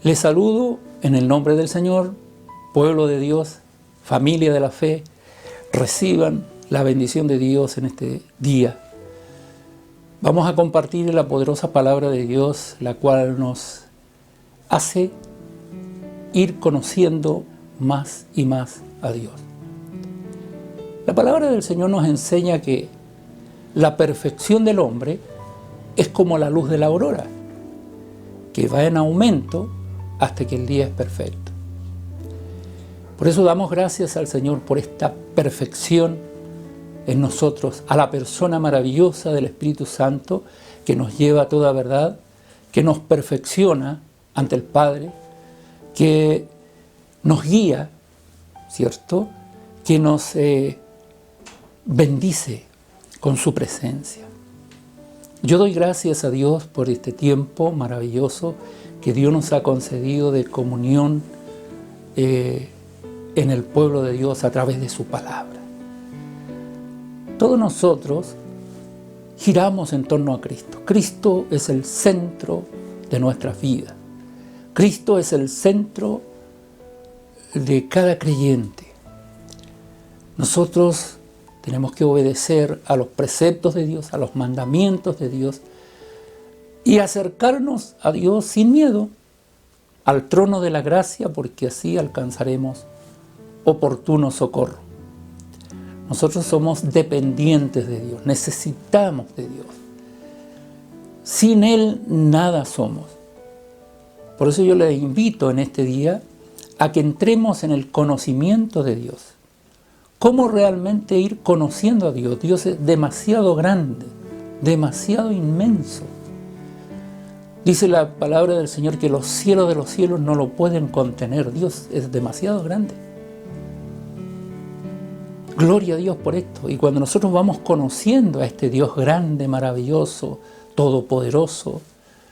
Les saludo en el nombre del Señor, pueblo de Dios, familia de la fe. Reciban la bendición de Dios en este día. Vamos a compartir la poderosa palabra de Dios, la cual nos hace ir conociendo más y más a Dios. La palabra del Señor nos enseña que la perfección del hombre es como la luz de la aurora, que va en aumento hasta que el día es perfecto. Por eso damos gracias al Señor por esta perfección en nosotros, a la persona maravillosa del Espíritu Santo que nos lleva a toda verdad, que nos perfecciona ante el Padre, que nos guía, ¿cierto? Que nos bendice con su presencia. Yo doy gracias a Dios por este tiempo maravilloso que Dios nos ha concedido de comunión en el pueblo de Dios a través de su palabra. Todos nosotros giramos en torno a Cristo. Cristo es el centro de nuestras vidas. Cristo es el centro de cada creyente. Nosotros tenemos que obedecer a los preceptos de Dios, a los mandamientos de Dios y acercarnos a Dios sin miedo al trono de la gracia, porque así alcanzaremos oportuno socorro. Nosotros somos dependientes de Dios, necesitamos de Dios. Sin Él nada somos. Por eso yo les invito en este día a que entremos en el conocimiento de Dios. ¿Cómo realmente ir conociendo a Dios? Dios es demasiado grande, demasiado inmenso. Dice la palabra del Señor que los cielos de los cielos no lo pueden contener. Dios es demasiado grande. Gloria a Dios por esto. Y cuando nosotros vamos conociendo a este Dios grande, maravilloso, todopoderoso,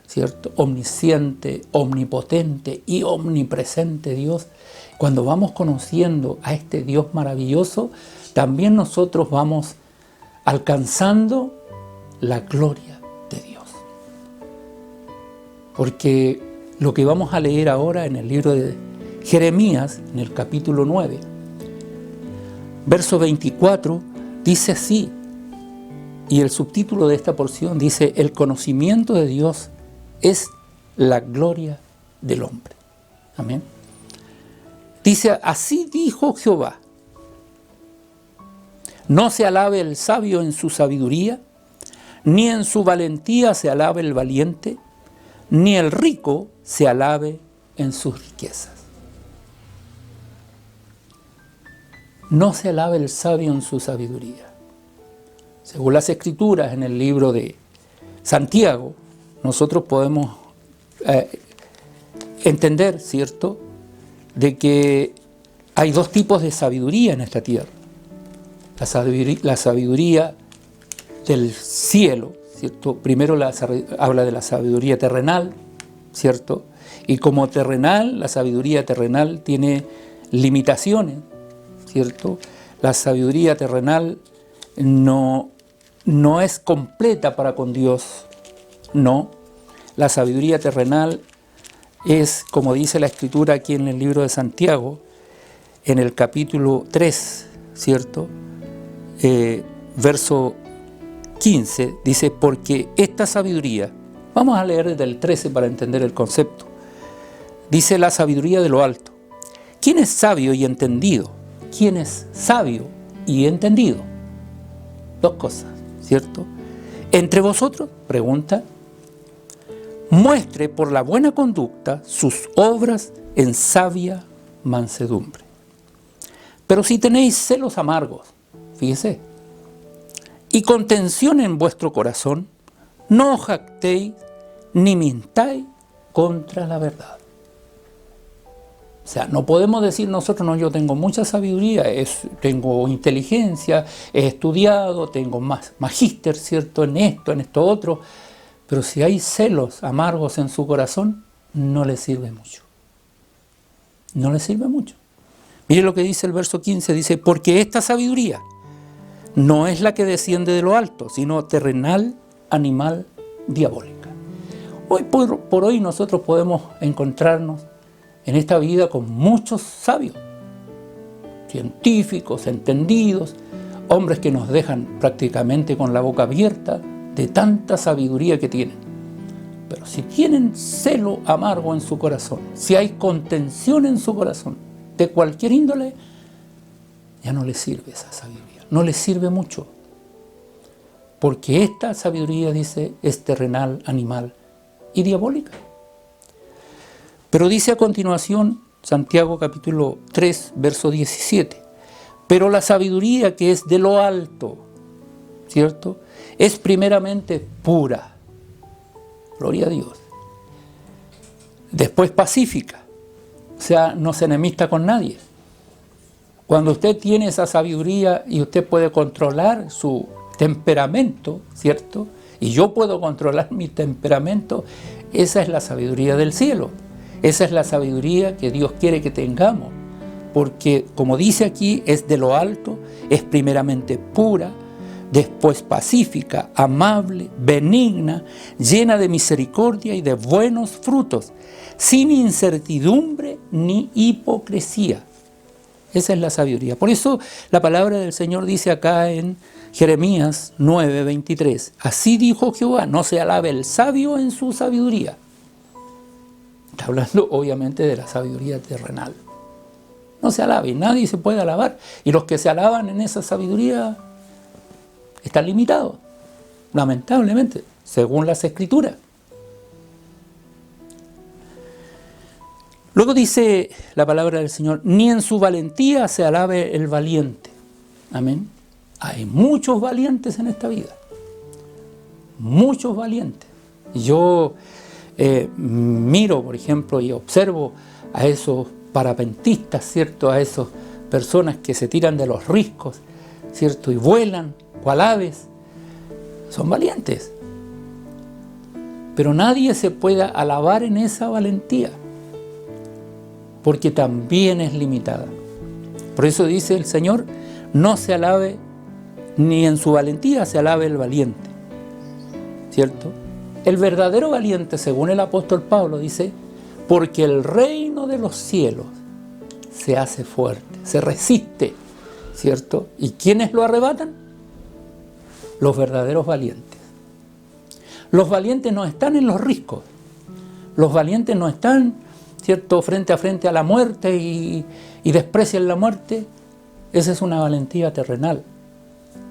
¿cierto? Omnisciente, omnipotente y omnipresente Dios, cuando vamos conociendo a este Dios maravilloso, también nosotros vamos alcanzando la gloria de Dios. Porque lo que vamos a leer ahora en el libro de Jeremías, en el capítulo 9, verso 24, dice así, y el subtítulo de esta porción dice: el conocimiento de Dios es la gloria del hombre. Amén. Dice: así dijo Jehová, no se alabe el sabio en su sabiduría, ni en su valentía se alabe el valiente, ni el rico se alabe en sus riquezas. No se alabe el sabio en su sabiduría. Según las Escrituras en el libro de Santiago, nosotros podemos entender, ¿cierto?, de que hay dos tipos de sabiduría en esta tierra. La sabiduría del cielo, ¿cierto? Primero habla de la sabiduría terrenal, ¿cierto? Y como terrenal, la sabiduría terrenal tiene limitaciones, ¿cierto? La sabiduría terrenal no es completa para con Dios, no. La sabiduría terrenal es, como dice la Escritura aquí en el libro de Santiago, en el capítulo 3, ¿cierto? Verso 15, dice: porque esta sabiduría, vamos a leer desde el 13 para entender el concepto, dice: la sabiduría de lo alto. ¿Quién es sabio y entendido? ¿Quién es sabio y entendido? Dos cosas, ¿cierto? Entre vosotros, pregunta, muestre por la buena conducta sus obras en sabia mansedumbre. Pero si tenéis celos amargos, fíjese, y contención en vuestro corazón, no os jactéis ni mintáis contra la verdad. O sea, no podemos decir nosotros: no, yo tengo mucha sabiduría, tengo inteligencia, he estudiado, tengo más magíster, ¿cierto?, en esto otro. Pero si hay celos amargos en su corazón, no le sirve mucho. No le sirve mucho. Mire lo que dice el verso 15, dice: porque esta sabiduría no es la que desciende de lo alto, sino terrenal, animal, diabólica. Hoy por hoy nosotros podemos encontrarnos en esta vida con muchos sabios, científicos, entendidos, hombres que nos dejan prácticamente con la boca abierta de tanta sabiduría que tienen. Pero si tienen celo amargo en su corazón, si hay contención en su corazón, de cualquier índole, ya no les sirve esa sabiduría, no les sirve mucho. Porque esta sabiduría, dice, es terrenal, animal y diabólica. Pero dice a continuación, Santiago capítulo 3, verso 17, pero la sabiduría que es de lo alto, ¿cierto?, es primeramente pura, gloria a Dios, después pacífica, o sea, no se enemista con nadie. Cuando usted tiene esa sabiduría y usted puede controlar su temperamento, ¿cierto?, y yo puedo controlar mi temperamento, esa es la sabiduría del cielo. Esa es la sabiduría que Dios quiere que tengamos, porque como dice aquí, es de lo alto, es primeramente pura, después pacífica, amable, benigna, llena de misericordia y de buenos frutos, sin incertidumbre ni hipocresía. Esa es la sabiduría. Por eso la palabra del Señor dice acá en Jeremías 9:23, así dijo Jehová, no se alabe el sabio en su sabiduría. Está hablando obviamente de la sabiduría terrenal. No se alabe, nadie se puede alabar. Y los que se alaban en esa sabiduría están limitados, lamentablemente, según las Escrituras. Luego dice la palabra del Señor, ni en su valentía se alabe el valiente. Amén. Hay muchos valientes en esta vida. Muchos valientes. Yo miro, por ejemplo, y observo a esos parapentistas, ¿cierto?, a esas personas que se tiran de los riscos, ¿cierto?, y vuelan cual aves. Son valientes. Pero nadie se puede alabar en esa valentía, porque también es limitada. Por eso dice el Señor, no se alabe, ni en su valentía se alabe el valiente, ¿cierto? El verdadero valiente, según el apóstol Pablo, dice, porque el reino de los cielos se hace fuerte, se resiste, ¿cierto? ¿Y quiénes lo arrebatan? Los verdaderos valientes. Los valientes no están en los riscos. Los valientes no están, ¿cierto?, frente a frente a la muerte y desprecian la muerte. Esa es una valentía terrenal.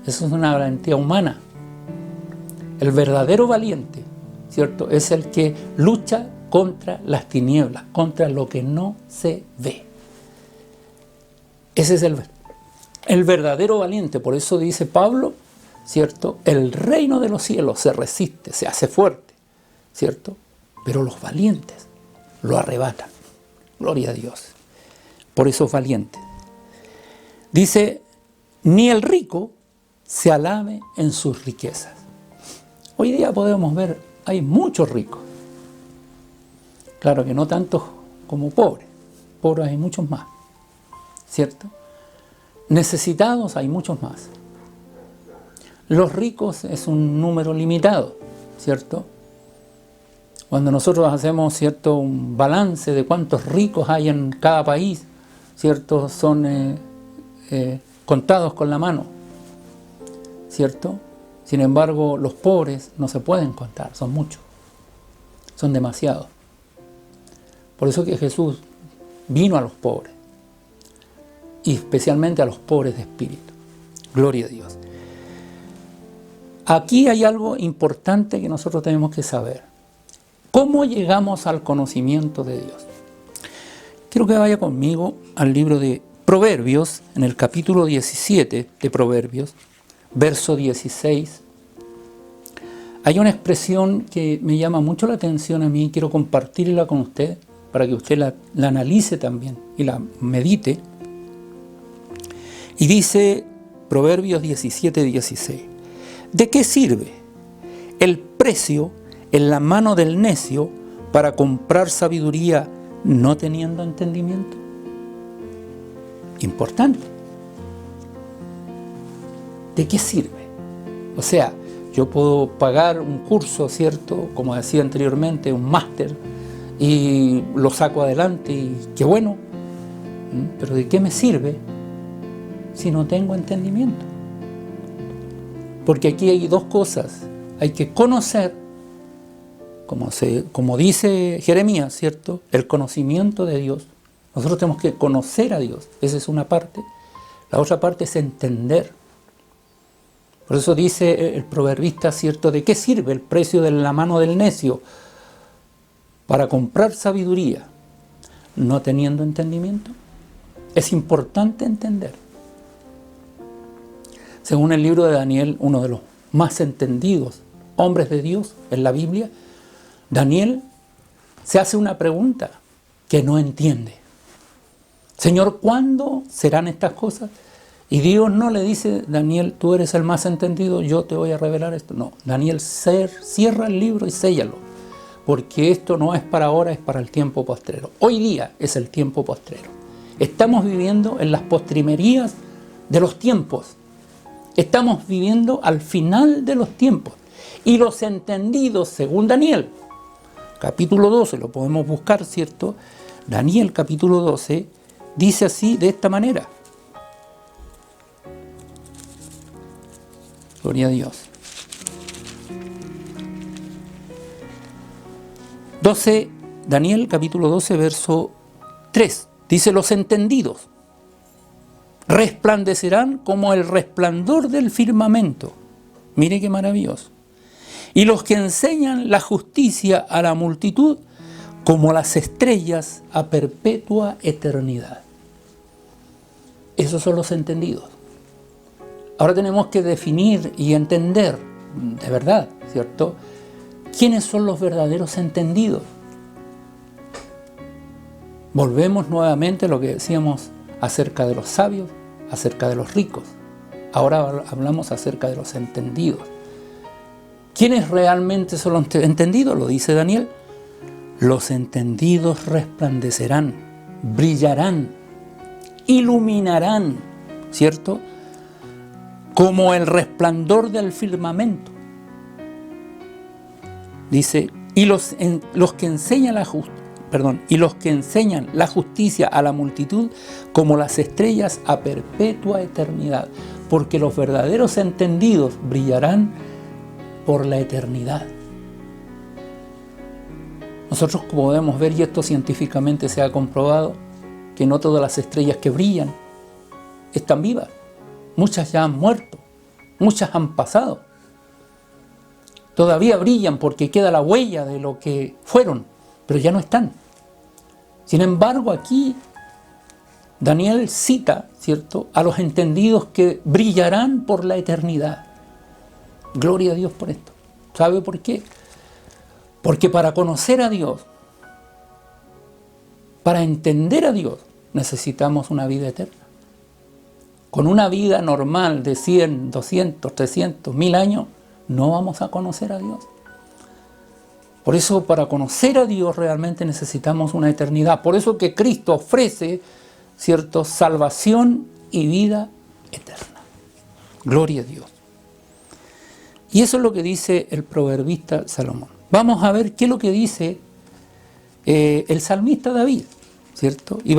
Esa es una valentía humana. El verdadero valiente, ¿cierto?, es el que lucha contra las tinieblas, contra lo que no se ve. Ese es el verdadero valiente. Por eso dice Pablo, ¿cierto?, el reino de los cielos se resiste, se hace fuerte, ¿cierto? Pero los valientes lo arrebatan. Gloria a Dios. Por eso es valiente. Dice, ni el rico se alabe en sus riquezas. Hoy día podemos ver, hay muchos ricos. Claro que no tantos como pobres. Pobres hay muchos más, ¿cierto? Necesitados hay muchos más. Los ricos es un número limitado, ¿cierto? Cuando nosotros hacemos, ¿cierto?, un balance de cuántos ricos hay en cada país, ¿cierto?, son contados con la mano, ¿cierto? Sin embargo, los pobres no se pueden contar, son muchos, son demasiados. Por eso que Jesús vino a los pobres, y especialmente a los pobres de espíritu. Gloria a Dios. Aquí hay algo importante que nosotros tenemos que saber. ¿Cómo llegamos al conocimiento de Dios? Quiero que vaya conmigo al libro de Proverbios, en el capítulo 17 de Proverbios, verso 16. Hay una expresión que me llama mucho la atención a mí, quiero compartirla con usted, para que usted la analice también y la medite. Y dice Proverbios 17, 16. ¿De qué sirve el precio en la mano del necio para comprar sabiduría no teniendo entendimiento? Importante. ¿De qué sirve? O sea, Yo puedo pagar un curso, ¿cierto? Como decía anteriormente, un máster, y lo saco adelante y qué bueno. Pero ¿de qué me sirve si no tengo entendimiento? Porque aquí hay dos cosas. Hay que conocer, como dice Jeremías, ¿cierto? El conocimiento de Dios. Nosotros tenemos que conocer a Dios. Esa es una parte. La otra parte es entender. Por eso dice el proverbista, ¿cierto? ¿De qué sirve el precio de la mano del necio? Para comprar sabiduría, no teniendo entendimiento. Es importante entender. Según el libro de Daniel, uno de los más entendidos hombres de Dios en la Biblia, Daniel se hace una pregunta que no entiende. Señor, ¿cuándo serán estas cosas? Y Dios no le dice, Daniel, tú eres el más entendido, yo te voy a revelar esto. No, Daniel cierra el libro y séllalo, porque esto no es para ahora, es para el tiempo postrero. Hoy día es el tiempo postrero. Estamos viviendo en las postrimerías de los tiempos. Estamos viviendo al final de los tiempos. Y los entendidos, según Daniel, capítulo 12, lo podemos buscar, ¿cierto? Daniel, capítulo 12, dice así, de esta manera. Gloria a Dios. 12, Daniel, capítulo 12, verso 3. Dice, los entendidos resplandecerán como el resplandor del firmamento. Mire qué maravilloso. Y los que enseñan la justicia a la multitud como las estrellas a perpetua eternidad. Esos son los entendidos. Ahora tenemos que definir y entender, de verdad, ¿cierto?, quiénes son los verdaderos entendidos. Volvemos nuevamente a lo que decíamos acerca de los sabios, acerca de los ricos. Ahora hablamos acerca de los entendidos. ¿Quiénes realmente son los entendidos? Lo dice Daniel. Los entendidos resplandecerán, brillarán, iluminarán, ¿cierto?, como el resplandor del firmamento. Dice, y los que enseñan la justicia a la multitud como las estrellas a perpetua eternidad, porque los verdaderos entendidos brillarán por la eternidad. Nosotros podemos ver, y esto científicamente se ha comprobado, que no todas las estrellas que brillan están vivas. Muchas ya han muerto, muchas han pasado. Todavía brillan porque queda la huella de lo que fueron, pero ya no están. Sin embargo, aquí Daniel cita, ¿cierto?, a los entendidos que brillarán por la eternidad. Gloria a Dios por esto. ¿Sabe por qué? Porque para conocer a Dios, para entender a Dios, necesitamos una vida eterna. Con una vida normal de 100, 200, 300, 1000 años, no vamos a conocer a Dios. Por eso, para conocer a Dios realmente necesitamos una eternidad. Por eso que Cristo ofrece, ¿cierto?, salvación y vida eterna. Gloria a Dios. Y eso es lo que dice el proverbista Salomón. Vamos a ver qué es lo que dice el salmista David, ¿cierto? Y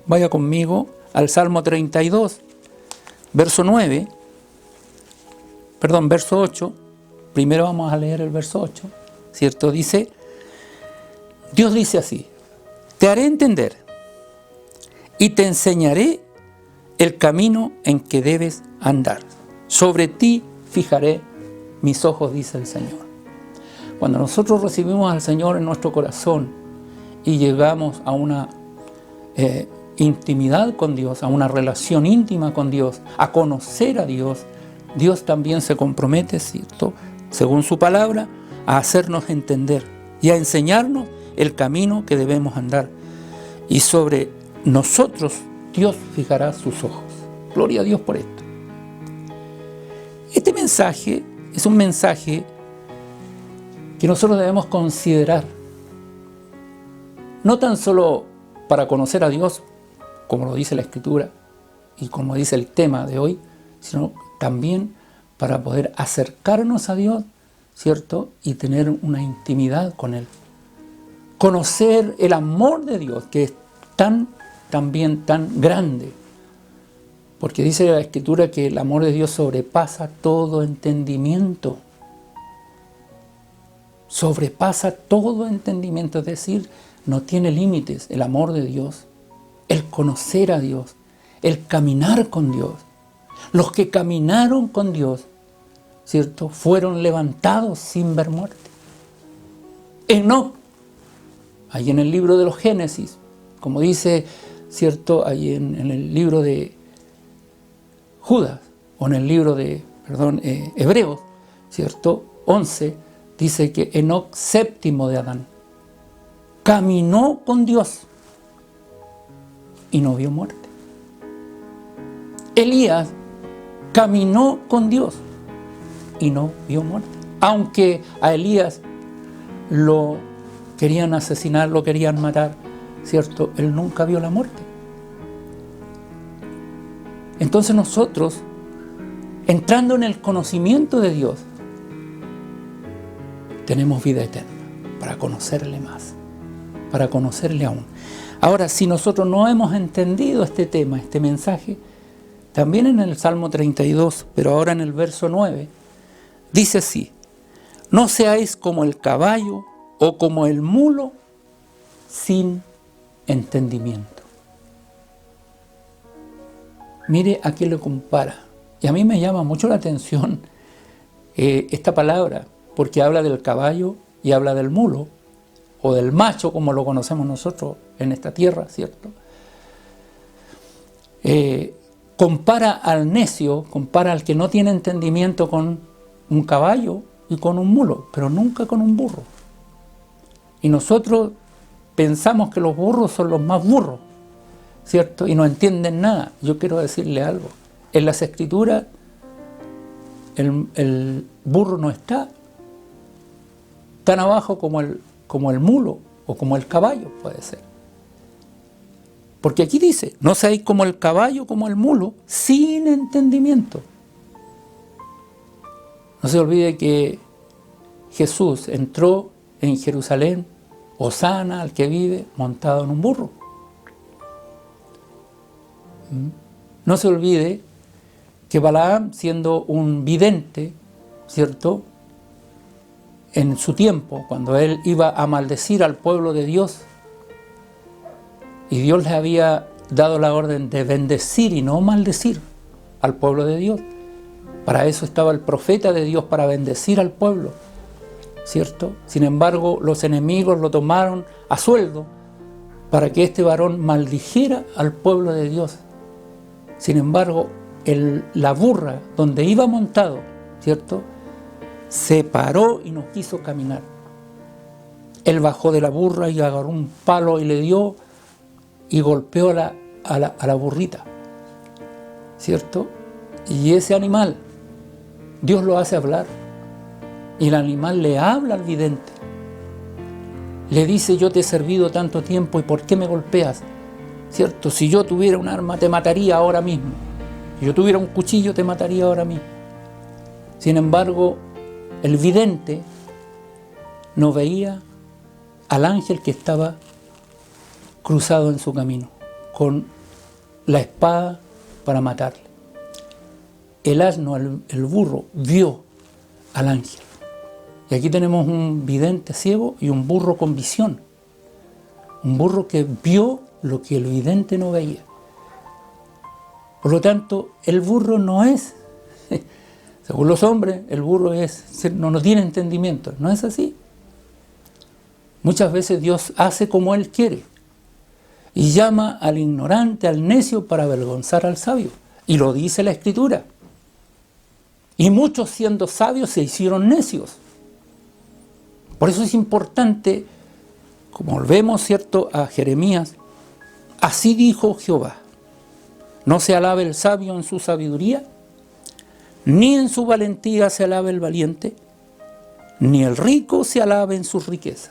vaya conmigo al Salmo 32, verso 8. Primero vamos a leer el verso 8, ¿cierto? Dice, Dios dice así, te haré entender y te enseñaré el camino en que debes andar. Sobre ti fijaré mis ojos, dice el Señor. Cuando nosotros recibimos al Señor en nuestro corazón y llegamos a una intimidad con Dios, a una relación íntima con Dios, a conocer a Dios, Dios también se compromete, ¿cierto?, según su palabra, a hacernos entender y a enseñarnos el camino que debemos andar. Y sobre nosotros Dios fijará sus ojos. Gloria a Dios por esto. Este mensaje es un mensaje que nosotros debemos considerar, no tan solo para conocer a Dios, como lo dice la Escritura y como dice el tema de hoy, sino también para poder acercarnos a Dios, ¿cierto? Y tener una intimidad con Él. Conocer el amor de Dios, que es también tan grande. Porque dice la Escritura que el amor de Dios sobrepasa todo entendimiento. Sobrepasa todo entendimiento, es decir, no tiene límites el amor de Dios, el conocer a Dios, el caminar con Dios. Los que caminaron con Dios, ¿cierto?, fueron levantados sin ver muerte. Enoc, ahí en el libro de los Génesis, como dice, ¿cierto?, ahí en el libro de Judas, o en el libro de, Hebreos, ¿cierto?, 11, dice que Enoc, séptimo de Adán, caminó con Dios y no vio muerte. Elías caminó con Dios y no vio muerte. Aunque a Elías lo querían asesinar, lo querían matar, ¿cierto?, él nunca vio la muerte. Entonces nosotros, entrando en el conocimiento de Dios, tenemos vida eterna para conocerle más, para conocerle aún. Ahora, si nosotros no hemos entendido este tema, este mensaje, también en el Salmo 32, pero ahora en el verso 9, dice así: no seáis como el caballo o como el mulo sin entendimiento. Mire a qué lo compara. Y a mí me llama mucho la atención esta palabra, porque habla del caballo y habla del mulo, o del macho, como lo conocemos nosotros en esta tierra, ¿cierto? Compara al necio, compara al que no tiene entendimiento con un caballo y con un mulo, pero nunca con un burro. Y nosotros pensamos que los burros son los más burros, ¿cierto? Y no entienden nada. Yo quiero decirle algo. En las Escrituras, el burro no está tan abajo como el mulo o como el caballo, puede ser. Porque aquí dice: no seáis como el caballo, como el mulo, sin entendimiento. No se olvide que Jesús entró en Jerusalén, hosana al que vive montado en un burro. No se olvide que Balaam, siendo un vidente, ¿cierto?, en su tiempo, cuando él iba a maldecir al pueblo de Dios, y Dios le había dado la orden de bendecir y no maldecir al pueblo de Dios. Para eso estaba el profeta de Dios, para bendecir al pueblo, ¿cierto? Sin embargo, los enemigos lo tomaron a sueldo para que este varón maldijera al pueblo de Dios. Sin embargo, la burra donde iba montado, ¿cierto?, se paró y no quiso caminar. Él bajó de la burra y agarró un palo y le dio y golpeó a la burrita, ¿cierto? Y ese animal, Dios lo hace hablar, y el animal le habla al vidente. Le dice: yo te he servido tanto tiempo, ¿y por qué me golpeas? ¿Cierto? Si yo tuviera un arma, te mataría ahora mismo. Si yo tuviera un cuchillo, te mataría ahora mismo. Sin embargo, el vidente no veía al ángel que estaba cruzado en su camino, con la espada para matarle. El asno, el burro, vio al ángel. Y aquí tenemos un vidente ciego y un burro con visión. Un burro que vio lo que el vidente no veía. Por lo tanto, el burro no es, según los hombres, el burro no tiene entendimiento. No es así. Muchas veces Dios hace como Él quiere y llama al ignorante, al necio, para avergonzar al sabio. Y lo dice la Escritura. Y muchos, siendo sabios, se hicieron necios. Por eso es importante, como volvemos, ¿cierto?, a Jeremías: así dijo Jehová: no se alabe el sabio en su sabiduría, ni en su valentía se alabe el valiente, ni el rico se alabe en sus riquezas.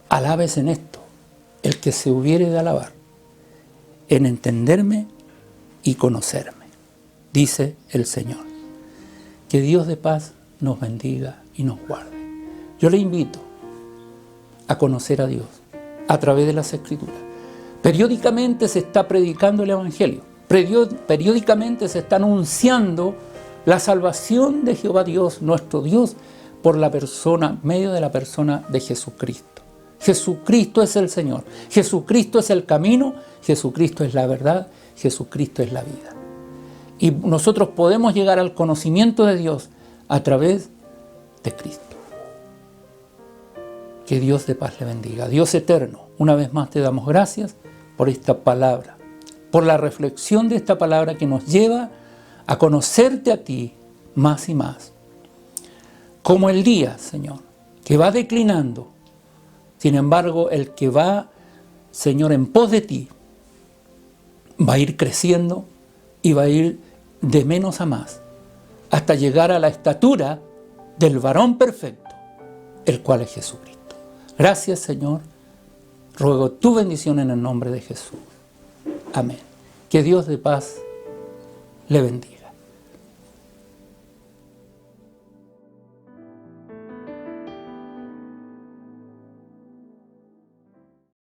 Alabes en esto el que se hubiere de alabar, en entenderme y conocerme, dice el Señor. Que Dios de paz nos bendiga y nos guarde. Yo le invito a conocer a Dios a través de las Escrituras. Periódicamente se está predicando el Evangelio. Periódicamente se está anunciando la salvación de Jehová Dios, nuestro Dios, por la persona, medio de la persona de Jesucristo. Jesucristo es el Señor. Jesucristo es el camino. Jesucristo es la verdad. Jesucristo es la vida. Y nosotros podemos llegar al conocimiento de Dios a través de Cristo. Que Dios de paz le bendiga. Dios eterno, una vez más te damos gracias por esta palabra, por la reflexión de esta palabra que nos lleva a conocerte a ti más y más. Como el día, Señor, que va declinando, sin embargo, el que va, Señor, en pos de ti, va a ir creciendo y va a ir de menos a más, hasta llegar a la estatura del varón perfecto, el cual es Jesucristo. Gracias, Señor. Ruego tu bendición en el nombre de Jesús. Amén. Que Dios de paz le bendiga.